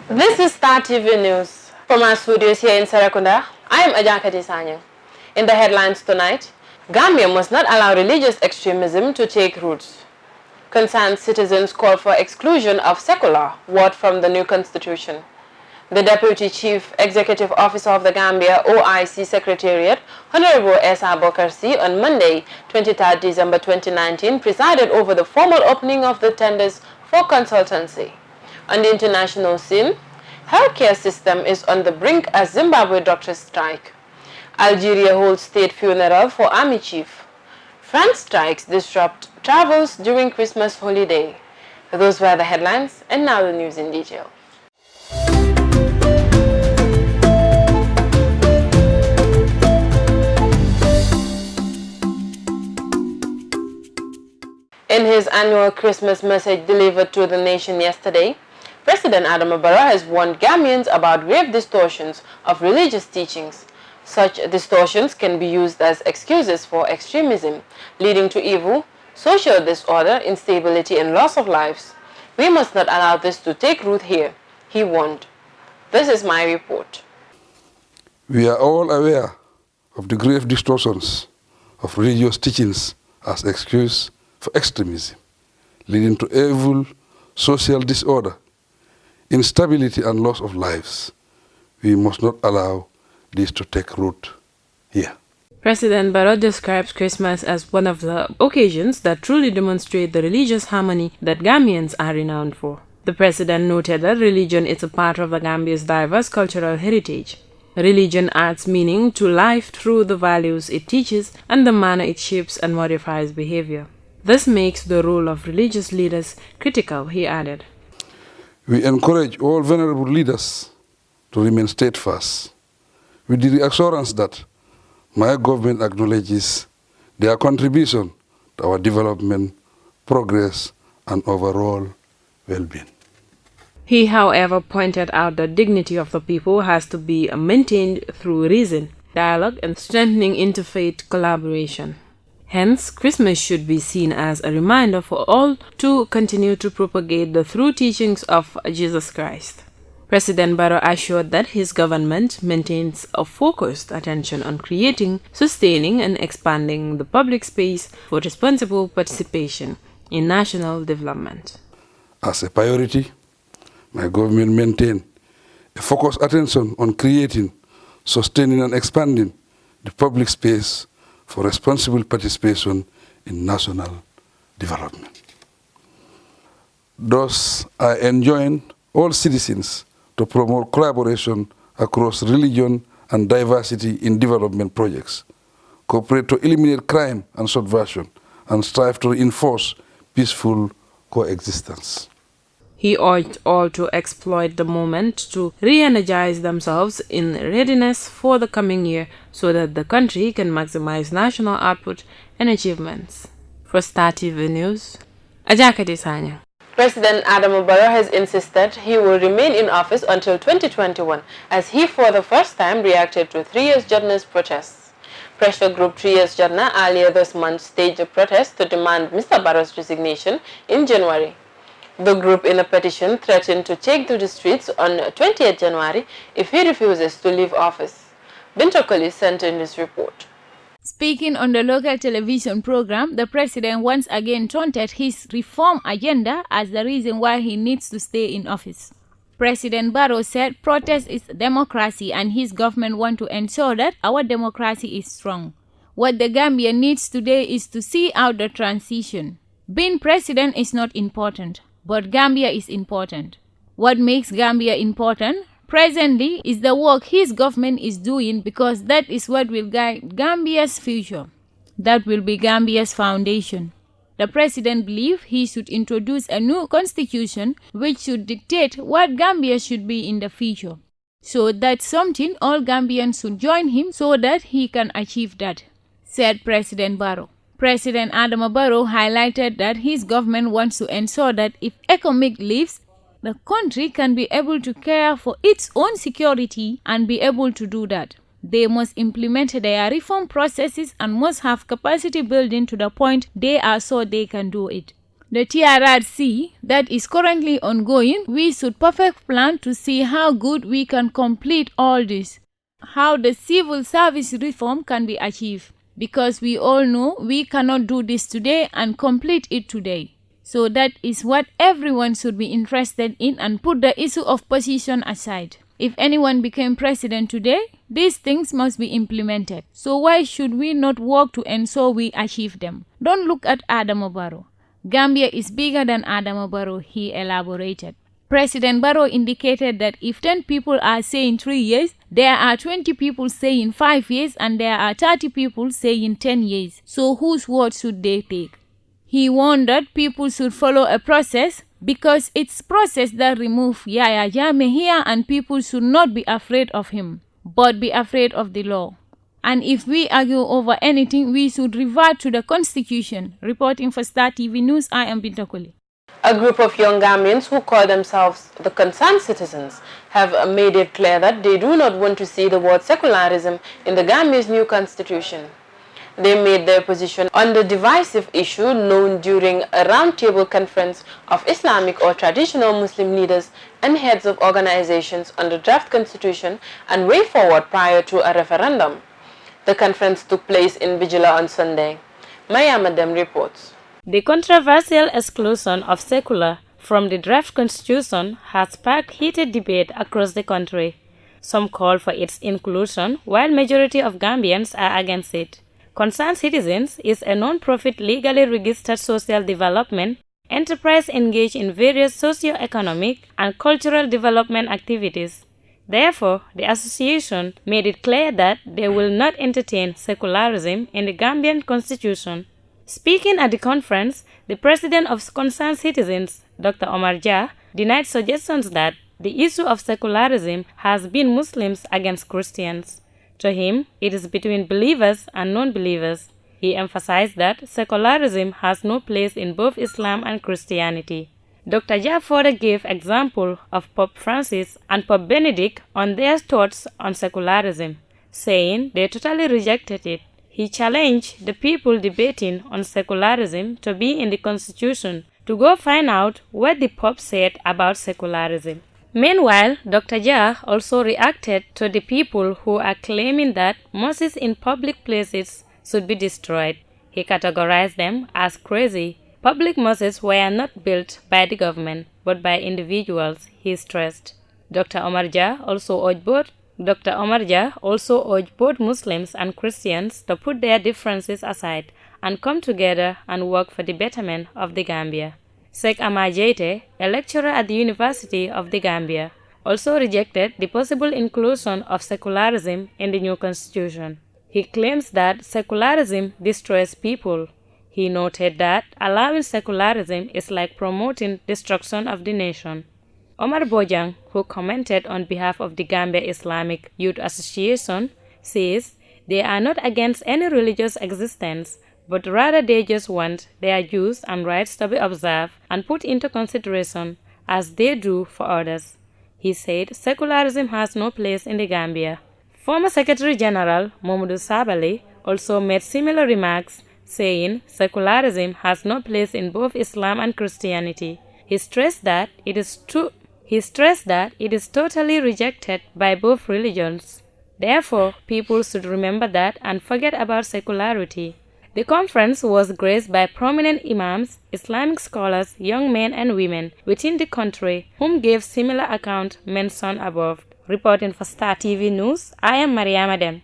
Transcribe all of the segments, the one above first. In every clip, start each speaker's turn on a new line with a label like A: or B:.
A: This is Star TV News. From our studios here in Serekunda, I am Ajankati Sanyang. In the headlines tonight, Gambia must not allow religious extremism to take roots. Concerned citizens call for exclusion of secular word from the new constitution. The Deputy Chief Executive Officer of the Gambia OIC Secretariat, Honorable Esa Bokarsi, on Monday, 23 December 2019, presided over the formal opening of the tenders for consultancy. On the international scene, healthcare system is on the brink as Zimbabwe doctors strike. Algeria holds state funeral for army chief. France strikes disrupt travels during Christmas holiday. Those were the headlines, and now the news in detail. In his annual Christmas message delivered to the nation yesterday, President Adama Barrow has warned Gambians about grave distortions of religious teachings. Such distortions can be used as excuses for extremism, leading to evil, social disorder, instability, and loss of lives. We must not allow this to take root here, he warned. This is my report.
B: We are all aware of the grave distortions of religious teachings as excuse for extremism, leading to evil, social disorder, instability, and loss of lives. We must not allow this to take root here.
A: President Barrow describes Christmas as one of the occasions that truly demonstrate the religious harmony that Gambians are renowned for. The president noted that religion is a part of the Gambia's diverse cultural heritage. Religion adds meaning to life through the values it teaches and the manner it shapes and modifies behavior. This makes the role of religious leaders critical, he added.
B: We encourage all venerable leaders to remain steadfast, with the reassurance that my government acknowledges their contribution to our development, progress, and overall well-being.
A: He, however, pointed out that dignity of the people has to be maintained through reason, dialogue, and strengthening interfaith collaboration. Hence, Christmas should be seen as a reminder for all to continue to propagate the true teachings of Jesus Christ. President Barrow assured that his government maintains a focused attention on creating, sustaining, and expanding the public space for responsible participation in national development.
B: As a priority, my government maintains a focused attention on creating, sustaining, and expanding the public space for responsible participation in national development. Thus, I enjoin all citizens to promote collaboration across religion and diversity in development projects, cooperate to eliminate crime and subversion, and strive to reinforce peaceful coexistence.
A: He urged all to exploit the moment to re-energize themselves in readiness for the coming year so that the country can maximize national output and achievements. For Star TV News, Ajakati Sanya. President Adama Barrow has insisted he will remain in office until 2021 as he for the first time reacted to 3 years journalists' protests. Pressure group 3 years Journal earlier this month staged a protest to demand Mr. Barrow's resignation in January. The group in a petition threatened to take to the streets on 20th January if he refuses to leave office. Bintokoli sent in this report.
C: Speaking on the local television program, the president once again taunted his reform agenda as the reason why he needs to stay in office. President Barrow said protest is democracy and his government want to ensure that our democracy is strong. What the Gambia needs today is to see out the transition. Being president is not important, but Gambia is important. What makes Gambia important presently is the work his government is doing, because that is what will guide Gambia's future. That will be Gambia's foundation. The president believes he should introduce a new constitution which should dictate what Gambia should be in the future. So that's something all Gambians should join him so that he can achieve that, said President Barrow. President Adama Barrow highlighted that his government wants to ensure that if economic leaves, the country can be able to care for its own security and be able to do that. They must implement their reform processes and must have capacity building to the point they are so they can do it. The TRRC that is currently ongoing, we should perfect plan to see how good we can complete all this, how the civil service reform can be achieved, because we all know we cannot do this today and complete it today. So that is what everyone should be interested in and put the issue of position aside. If anyone became president today, these things must be implemented. So why should we not work to ensure we achieve them? Don't look at Adama Barrow. Gambia is bigger than Adama Barrow, he elaborated. President Barrow indicated that if 10 people are saying 3 years, there are 20 people saying 5 years and there are 30 people saying 10 years. So whose word should they take? He warned that people should follow a process because it's process that remove Yaya Jammeh here, and people should not be afraid of him, but be afraid of the law. And if we argue over anything, we should revert to the constitution. Reporting for Star TV News, I am Bintakuli.
A: A group of young Gambians who call themselves the Concerned Citizens have made it clear that they do not want to see the word secularism in the Gambia's new constitution. They made their position on the divisive issue known during a roundtable conference of Islamic or traditional Muslim leaders and heads of organizations on the draft constitution and way forward prior to a referendum. The conference took place in Bijila on Sunday. Maya Madam reports.
D: The controversial exclusion of secular from the draft constitution has sparked heated debate across the country. Some call for its inclusion, while majority of Gambians are against it. Concerned Citizens is a non-profit legally registered social development enterprise engaged in various socio-economic and cultural development activities. Therefore, the association made it clear that they will not entertain secularism in the Gambian constitution. Speaking at the conference, the president of Concerned Citizens, Dr. Omar Jah, denied suggestions that the issue of secularism has been Muslims against Christians. To him, it is between believers and non-believers. He emphasized that secularism has no place in both Islam and Christianity. Dr. Jah further gave example of Pope Francis and Pope Benedict on their thoughts on secularism, saying they totally rejected it. He challenged the people debating on secularism to be in the constitution to go find out what the Pope said about secularism. Meanwhile, Dr. Jah also reacted to the people who are claiming that mosques in public places should be destroyed. He categorized them as crazy. Public mosques were not built by the government, but by individuals, he stressed. Dr. Omar Jah also urged both Muslims and Christians to put their differences aside and come together and work for the betterment of the Gambia. Sheikh Amar Jaite, a lecturer at the University of the Gambia, also rejected the possible inclusion of secularism in the new constitution. He claims that secularism destroys people. He noted that allowing secularism is like promoting destruction of the nation. Omar Bojang, who commented on behalf of the Gambia Islamic Youth Association, says they are not against any religious existence, but rather they just want their views and rights to be observed and put into consideration as they do for others. He said secularism has no place in the Gambia. Former Secretary General Mamadou Sabally also made similar remarks, saying secularism has no place in both Islam and Christianity. He stressed that it is totally rejected by both religions. Therefore, people should remember that and forget about secularity. The conference was graced by prominent imams, Islamic scholars, young men and women within the country whom gave similar account mentioned above. Reporting for Star TV News, I am Maria Madem.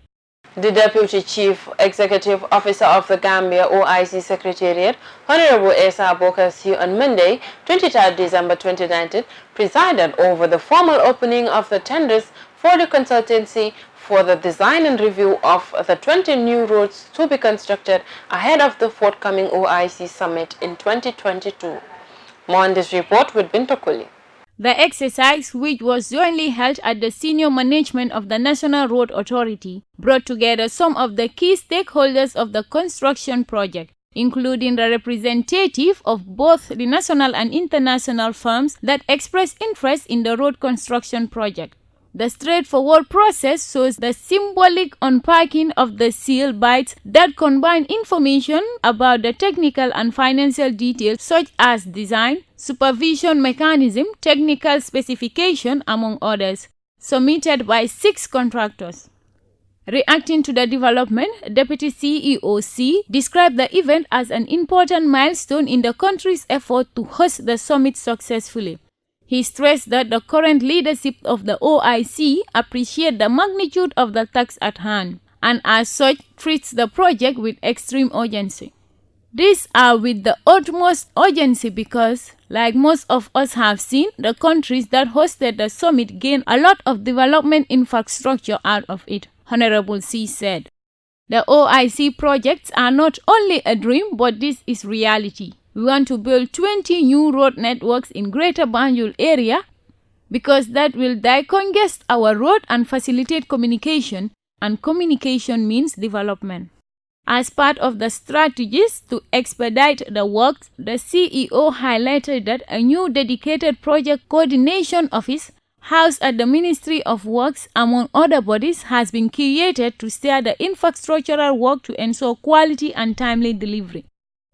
A: The Deputy Chief Executive Officer of the Gambia OIC Secretariat, Honorable Esa Bokasi, on Monday, 23 December 2019, presided over the formal opening of the tenders for the consultancy for the design and review of the 20 new roads to be constructed ahead of the forthcoming OIC Summit in 2022. More on this report with Binta Kuli.
C: The exercise, which was jointly held at the senior management of the National Road Authority, brought together some of the key stakeholders of the construction project, including the representative of both the national and international firms that expressed interest in the road construction project. The straightforward process shows the symbolic unpacking of the seal bites that combine information about the technical and financial details such as design, supervision mechanism, technical specification, among others, submitted by 6 contractors. Reacting to the development, Deputy CEO C described the event as an important milestone in the country's effort to host the summit successfully. He stressed that the current leadership of the OIC appreciate the magnitude of the task at hand and as such treats the project with extreme urgency. These are with the utmost urgency because, like most of us have seen, the countries that hosted the summit gained a lot of development infrastructure out of it, Honorable C said. The OIC projects are not only a dream, but this is reality. We want to build 20 new road networks in Greater Banjul area because that will decongest our road and facilitate communication, and communication means development. As part of the strategies to expedite the works, the CEO highlighted that a new dedicated project coordination office housed at the Ministry of Works, among other bodies, has been created to steer the infrastructural work to ensure quality and timely delivery.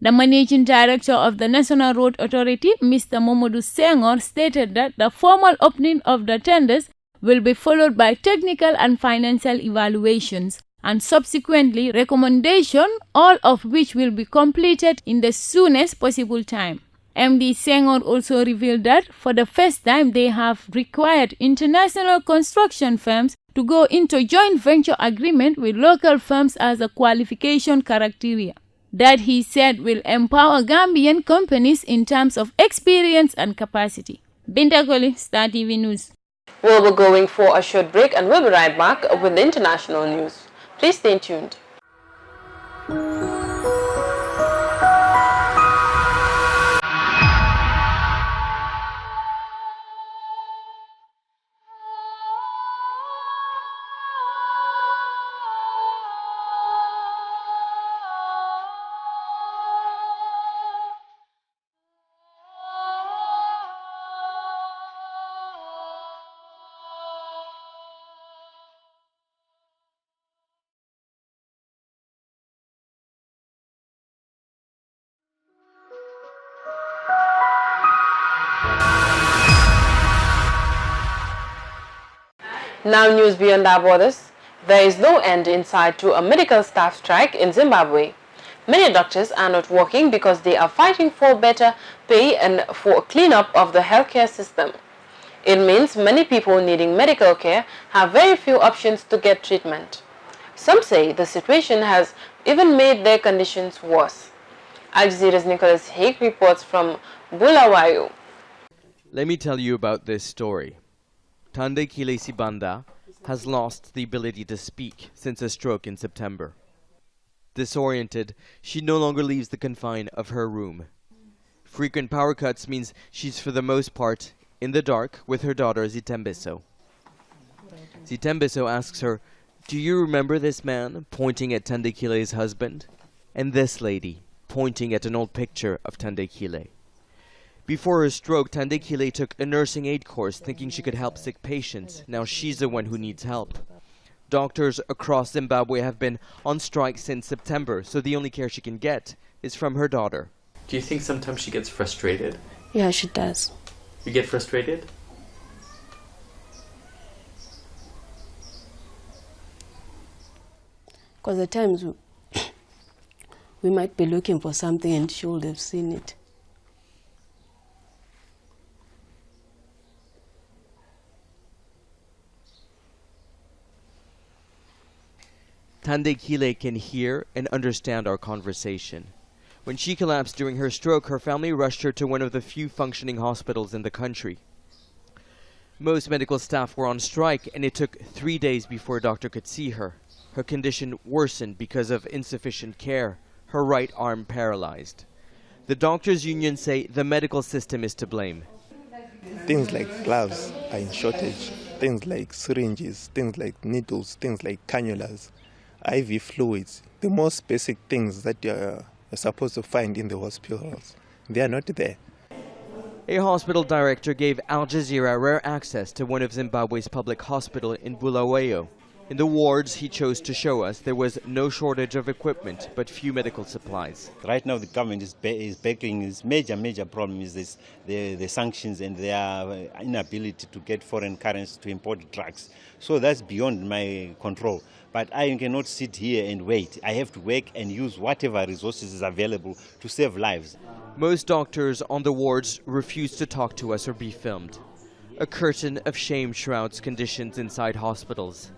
C: The Managing Director of the National Road Authority, Mr. Momodu Senghor, stated that the formal opening of the tenders will be followed by technical and financial evaluations and subsequently recommendation, all of which will be completed in the soonest possible time. MD Senghor also revealed that for the first time they have required international construction firms to go into joint venture agreement with local firms as a qualification criteria. That he said will empower Gambian companies in terms of experience and capacity. Binta Koli, Star TV News.
A: We'll be going for a short break and we'll be right back with the international news. Please stay tuned. Now news beyond our borders. There is no end in sight to a medical staff strike in Zimbabwe. Many doctors are not working because they are fighting for better pay and for a cleanup of the healthcare system. It means many people needing medical care have very few options to get treatment. Some say the situation has even made their conditions worse. Al Jazeera's Nicholas Haig reports from Bulawayo.
E: Let me tell you about this story. Tande Kilesi Banda has lost the ability to speak since a stroke in September. Disoriented, she no longer leaves the confine of her room. Frequent power cuts means she's for the most part in the dark with her daughter Zitembeso. Zitembeso asks her, "Do you remember this man?" pointing at Tande Kile's husband, and this lady pointing at an old picture of Tande Kile. Before her stroke, Tande Kile took a nursing aid course thinking she could help sick patients. Now she's the one who needs help. Doctors across Zimbabwe have been on strike since September, so the only care she can get is from her daughter.
F: Do you think sometimes she gets frustrated?
G: Yeah, she does.
F: You get frustrated?
G: Because at times we might be looking for something and she would have seen it.
E: Tandekile can hear and understand our conversation. When she collapsed during her stroke, her family rushed her to one of the few functioning hospitals in the country. Most medical staff were on strike, and it took 3 days before a doctor could see her. Her condition worsened because of insufficient care, her right arm paralyzed. The doctors' union say the medical system is to blame.
H: Things like gloves are in shortage, things like syringes, things like needles, things like cannulas, IV fluids, the most basic things that you're supposed to find in the hospitals. They are not there.
E: A hospital director gave Al Jazeera rare access to one of Zimbabwe's public hospitals in Bulawayo. In the wards he chose to show us, there was no shortage of equipment, but few medical supplies.
I: Right now the government is backing its major problem is the sanctions and their inability to get foreign currency to import drugs. So that's beyond my control. But I cannot sit here and wait. I have to work and use whatever resources is available to save lives.
E: Most doctors on the wards refuse to talk to us or be filmed. A curtain of shame shrouds conditions inside hospitals.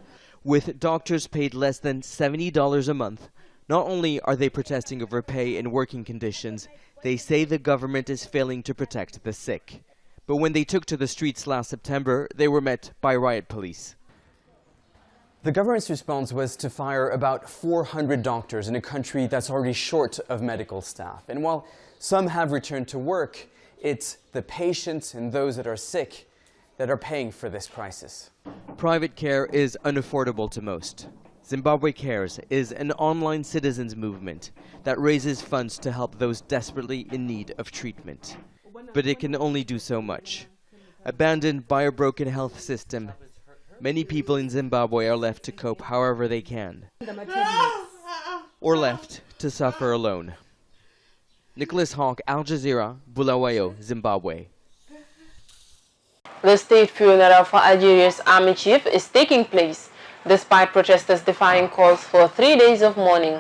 E: With doctors paid less than $70 a month, not only are they protesting over pay and working conditions, they say the government is failing to protect the sick. But when they took to the streets last September, they were met by riot police.
J: The government's response was to fire about 400 doctors in a country that's already short of medical staff. And while some have returned to work, it's the patients and those that are sick that are paying for this crisis.
E: Private care is unaffordable to most. Zimbabwe Cares is an online citizens movement that raises funds to help those desperately in need of treatment. But it can only do so much. Abandoned by a broken health system, many people in Zimbabwe are left to cope however they can, or left to suffer alone. Nicholas Hawk, Al Jazeera, Bulawayo, Zimbabwe.
A: The state funeral for Algeria's army chief is taking place, despite protesters defying calls for 3 days of mourning.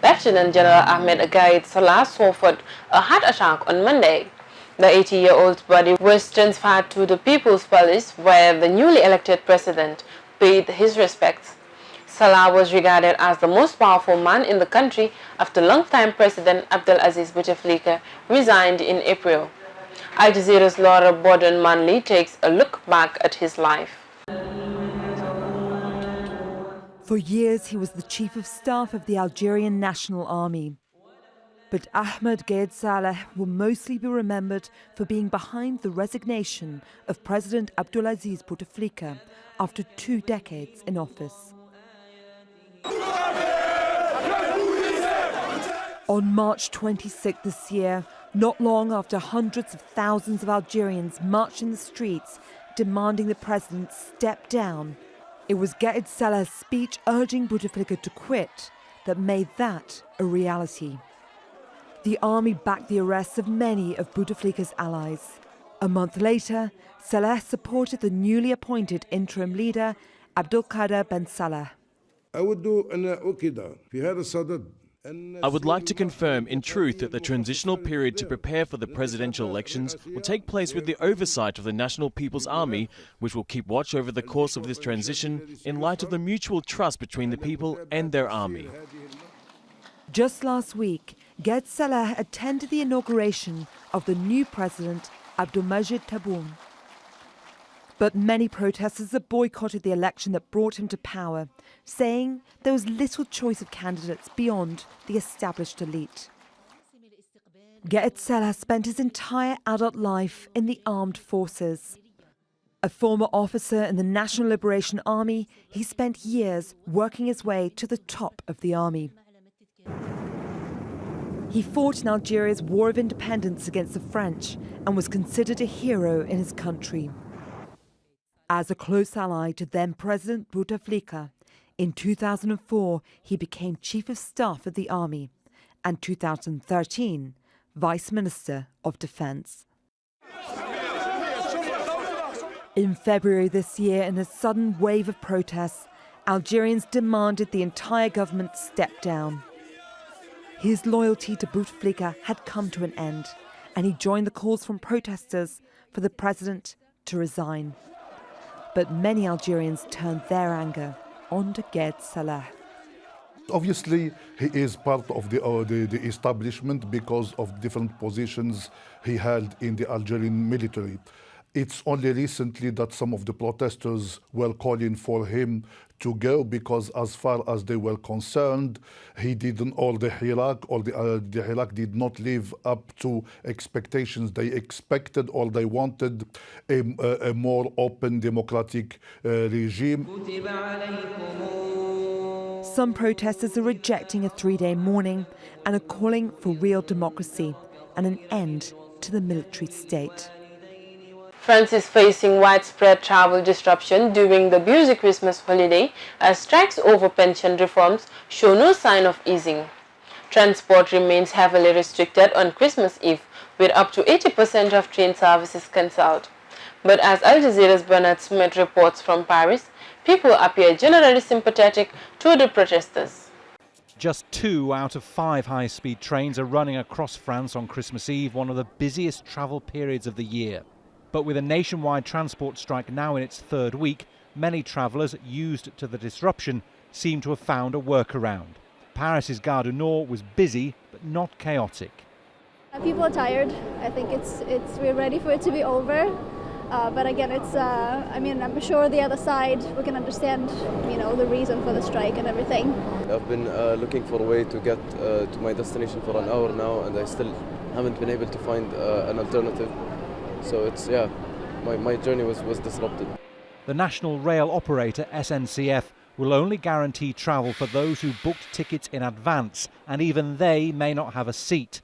A: Lieutenant General Ahmed Gaid Salah suffered a heart attack on Monday. The 80-year-old's body was transferred to the People's Palace, where the newly elected president paid his respects. Salah was regarded as the most powerful man in the country after longtime President Abdelaziz Bouteflika resigned in April. Al Jazeera's Laura Borden-Manley takes a look back at his life.
K: For years, he was the chief of staff of the Algerian National Army. But Ahmed Gaid Saleh will mostly be remembered for being behind the resignation of President Abdelaziz Bouteflika after 2 decades in office. On March 26 this year, not long after hundreds of thousands of Algerians marched in the streets demanding the president step down, it was Gaid Saleh's speech urging Bouteflika to quit that made that a reality. The army backed the arrests of many of Bouteflika's allies. A month later, Saleh supported the newly appointed interim leader, Abdelkader Ben Saleh.
L: I would like to confirm in truth that the transitional period to prepare for the presidential elections will take place with the oversight of the National People's Army, which will keep watch over the course of this transition in light of the mutual trust between the people and their army.
K: Just last week, Gaid Saleh attended the inauguration of the new president, Abdelmajid Tebboune. But many protesters have boycotted the election that brought him to power, saying there was little choice of candidates beyond the established elite. Gaid Saleh spent his entire adult life in the armed forces. A former officer in the National Liberation Army, he spent years working his way to the top of the army. He fought in Algeria's War of Independence against the French and was considered a hero in his country. As a close ally to then-President Bouteflika, in 2004 he became Chief of Staff of the Army, and 2013 Vice Minister of Defence. In February this year, in a sudden wave of protests, Algerians demanded the entire government step down. His loyalty to Bouteflika had come to an end, and he joined the calls from protesters for the president to resign. But many Algerians turned their anger on Gaid Saleh.
M: Obviously, he is part of the establishment because of different positions he held in the Algerian military. It's only recently that some of the protesters were calling for him to go because as far as they were concerned, he didn't, or the Iraq did not live up to expectations. They expected or they wanted a more open democratic regime.
K: Some protesters are rejecting a 3-day mourning and are calling for real democracy and an end to the military state.
A: France is facing widespread travel disruption during the busy Christmas holiday as strikes over pension reforms show no sign of easing. Transport remains heavily restricted on Christmas Eve, with up to 80% of train services cancelled. But as Al Jazeera's Bernard Smith reports from Paris, people appear generally sympathetic to the protesters.
N: Just 2 out of 5 high-speed trains are running across France on Christmas Eve, one of the busiest travel periods of the year. But with a nationwide transport strike now in its 3rd week, many travellers used to the disruption seem to have found a workaround. Paris's Gare du Nord was busy but not chaotic.
O: People are tired. I think we're ready for it to be over. But again, I'm sure the other side, we can understand, the reason for the strike and everything.
P: I've been looking for a way to get to my destination for an hour now, and I still haven't been able to find an alternative. So my journey was disrupted.
N: The national rail operator SNCF will only guarantee travel for those who booked tickets in advance, and even they may not have a seat.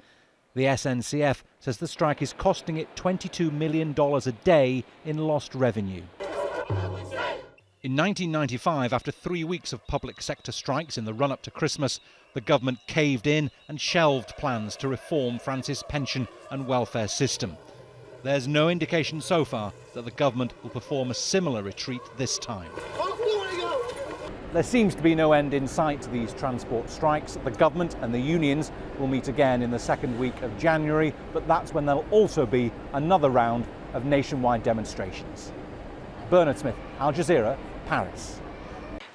N: The SNCF says the strike is costing it $22 million a day in lost revenue. In 1995, after 3 weeks of public sector strikes in the run-up to Christmas, the government caved in and shelved plans to reform France's pension and welfare system. There's no indication so far that the government will perform a similar retreat this time. There seems to be no end in sight to these transport strikes. The government and the unions will meet again in the 2nd week of January, but that's when there'll also be another round of nationwide demonstrations. Bernard Smith, Al Jazeera, Paris.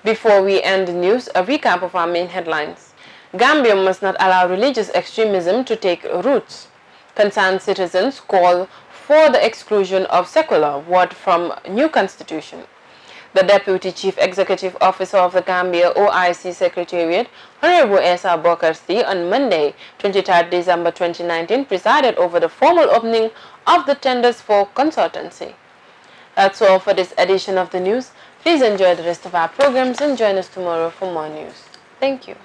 A: Before we end the news, a recap of our main headlines. Gambia must not allow religious extremism to take roots. Concerned citizens call for the exclusion of secular word from new constitution. The Deputy Chief Executive Officer of the Gambia OIC Secretariat, Honorable Esa Bokarsi, on Monday, 23 December 2019, presided over the formal opening of the tenders for consultancy. That's all for this edition of the news. Please enjoy the rest of our programs and join us tomorrow for more news. Thank you.